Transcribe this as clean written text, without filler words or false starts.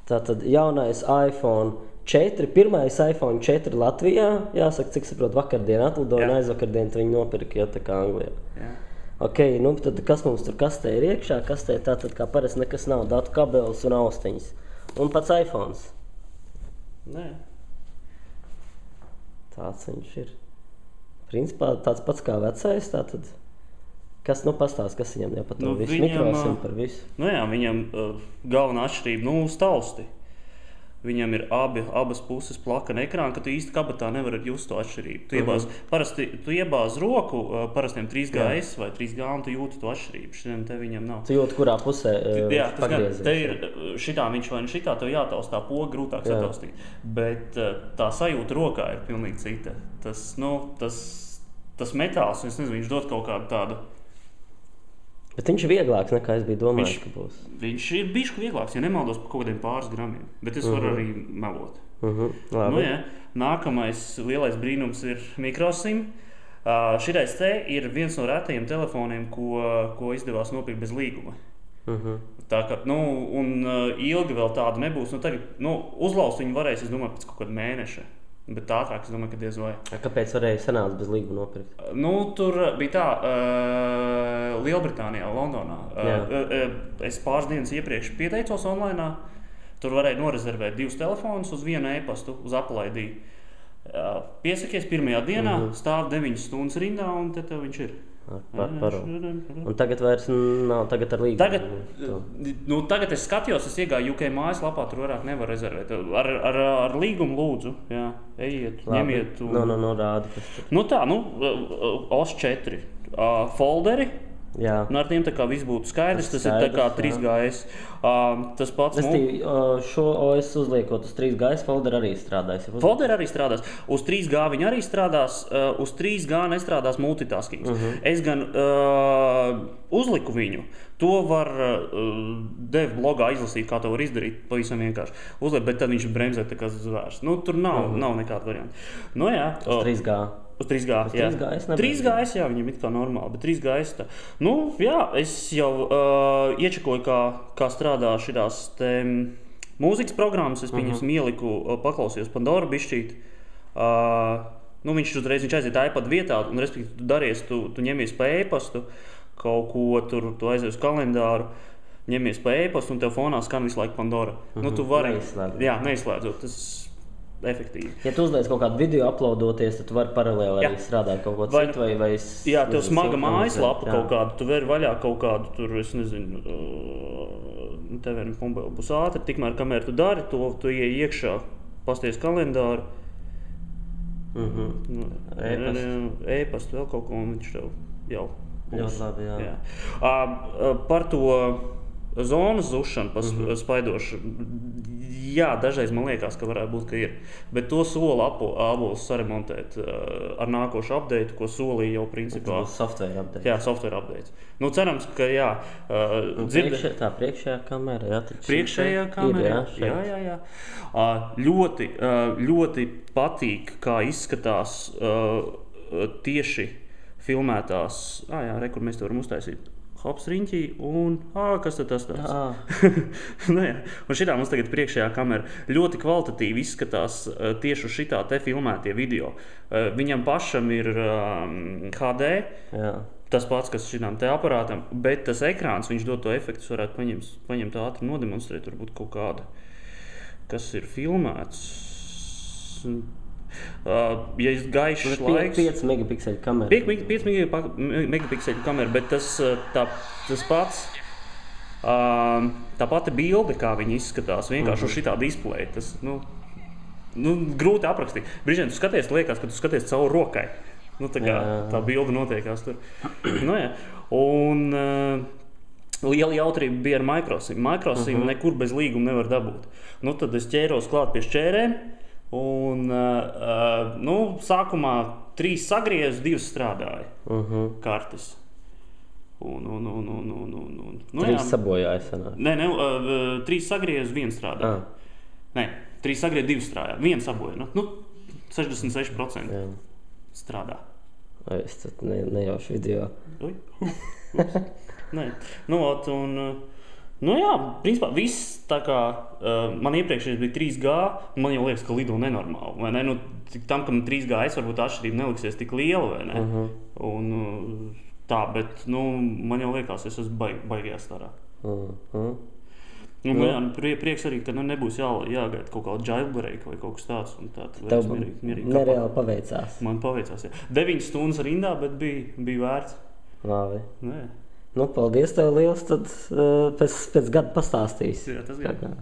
Tātad jaunais iPhone 4, pirmais iPhone 4 Latvijā, jāsaka, cik saprot, vakardien atlidoja un aizvakardien viņi nopirka, ja tā kā Anglijā. Jā. Ok, nu tad kas mums tur kastē ir iekšā? Kastē tātad kā parasti nekas nav, datu kabelis un austiņas. Un pats iPhones. Nē. Tāds viņš ir. Principā tāds pats kā vecais, tātad. Kas, pastāst, kas viņam jau par to visu mikrosim par visu? Nu jā, viņam galvenā atšķirība, tausti. Viņam ir abas puses plakana ekrāna, ka tu īsti kabatā nevari just to atšķirību. Tu iebāz roku parastiem 3GS vai 3G un tu jūti to atšķirību. Šitiem te viņam nav. Tu jūti, kurā pusē pagriezies. Te ir šitā viņš vai šitā, tev jātaustā poga, grūtāk sataustīt. Bet tā sajūta rokā ir pilnīgi cita. Tas metāls, es nezinu, viņš dod kaut kādu tādu. Bet viņš ir vieglāks nekā es biju domājis, ka būs. Viņš ir bišķi vieglāks, ja nemaldos par kaut kādiem pāris gramiem. Bet es varu arī melot. Labi. Nākamais lielais brīnums ir mikrosim. Šitais te ir viens no retajiem telefoniem, ko izdevās nopirkt bez līguma. Tā kā, ilgi vēl tāda nebūs. Tagad, uzlaust viņu varēs, es domāju, pēc kaut kāda mēneša. Bet ātrāk, es domāju, ka diez vai. Kāpēc varēja sanākt bez līguma nopirkt? Tur bija tā, Lielbritānijā, Londonā. Es pāris dienas iepriekš pieteicos online. Tur varēja norezervēt 2 telefonus uz vienu e-pastu, uz Apple ID. Piesakies pirmajā dienā, stāv 9 stundas rindā un te tev viņš ir. Un tagad vairs nav, tagad ar līgumu. Tagad es skatījos, es iegāju UK mājaslapā, tur vairāk nevar rezervēt. Ar līgumu lūdzu, jā, ejiet, ņemiet. Rādi. OS 4 folderi. Jā. Ar tiem tā kā viss būtu skaidrs, tas ir tā kā 3GS. Tas pats šo OS uzliekot uz 3GS folder arī strādās. Folder arī strādās. Uz 3G viņi arī strādās, uz 3G nestrādās multitasking. Es gan uzliku viņu. To var dev blogā izlasīt, kā to var izdarīt, pavisam vienkārši. Uzliek, bet tad viņš bremzē tā kā zvērs. Tur nav nekāda varianta. Uz 3G. Uz 3G, jā. 3GS, jā, viņam ir kā normāli, bet 3GS tā. Es jau iečakoju, kā strādā šitās te mūzikas programmas. Es pieņemsim ieliku, paklausījos Pandora bišķīt. Viņš aiziet iPad vietā, un respektīvi tu daries, tu ņemies pa e-pastu, kaut ko tur, tu aizies uz kalendāru, ņemies pa e-pastu, un tev fonā skan visu laiku Pandora. Tu vari, neizslēdzot, tas efektīvi. Ja tu uzliec kaut kādu video uploadoties, tad tu vari paralēli arī strādāt kaut ko citu vai jā, tev smaga mājaslapa kaut kādu, tu vari vaļā kaut kādu tur, es nezinu, tev būs ātri, tikmēr, kamēr tu dari, tu ieej iekšā, pasties kalendāru, e-pastu vēl kaut ko, un viņš tev jau būs. Ļoti labi, jā. Par to zonas zušanu spaidošu. Jā, dažreiz man liekas, ka varētu būt, ka ir. Bet to sola Apples saremontēt ar nākošu update, ko solīja jau principā. Tas būs software update. Jā, software update. Cerams, ka jā. Tā priekšējā kamera, jā. Priekšējā kamera, jā. Ļoti, ļoti patīk, kā izskatās tieši filmētās. Kur mēs to varam uztaisīt. Hops riņķī un, kas tad tas tāds? Un šitā mums tagad priekšējā kamera ļoti kvalitatīvi izskatās tieši uz šitā te filmētie video. Viņam pašam ir HD, tas pats, kas šitām te aparātam, bet tas ekrāns, viņš dod to efektu, varētu paņemt ātri nodemonstrēt, varbūt kaut kāda, kas ir filmēts. Ja ir gaišs laiks... 5 megapikseļu kamera. 5 megapikseļu kamera, bet tas pats, tā pati bilde, kā viņa izskatās, vienkārši uz šitā displeja. Tas, grūti aprakstīt. Brīžiem tu skaties, liekas, ka tu skaties caur rokai. Tā bilde notiekās tur. Un liela jautrība bija ar Microsim. Microsim nekur bez līguma nevar dabūt. Tad es ķēros klāt pie šķērēm. Un, sākumā 3 sagriez, 2 strādāja kartes. 3 sabojāja sanāk. Nē, 3 sagriez, 1 strādāja. Nē, 3 sagriez, 2 strādāja. 1 saboja. 66% strādā. Es tad nejaušu video. Nē. Nu jā, principā viss tā kā, man iepriekšējais bija 3G, man jau liekas, ka lido nenormāli, vai ne? Nu, tam, kam 3GS varbūt atšķirība neliksies tik liela, vai ne? Un tā, bet, nu, man jau liekas, es esmu baigajā starā. Nu, jā, prieks arī, ka nebūs jāgaida kaut kāda jailbreak vai kaut kas tāds. Un tā tev nereāli paveicās. Man paveicās, jā. 9 stundas rindā, bet bija vērts. Labi. Nē. Nu, paldies tev liels, tad pēc gada pastāstīs. Jā, tas gan.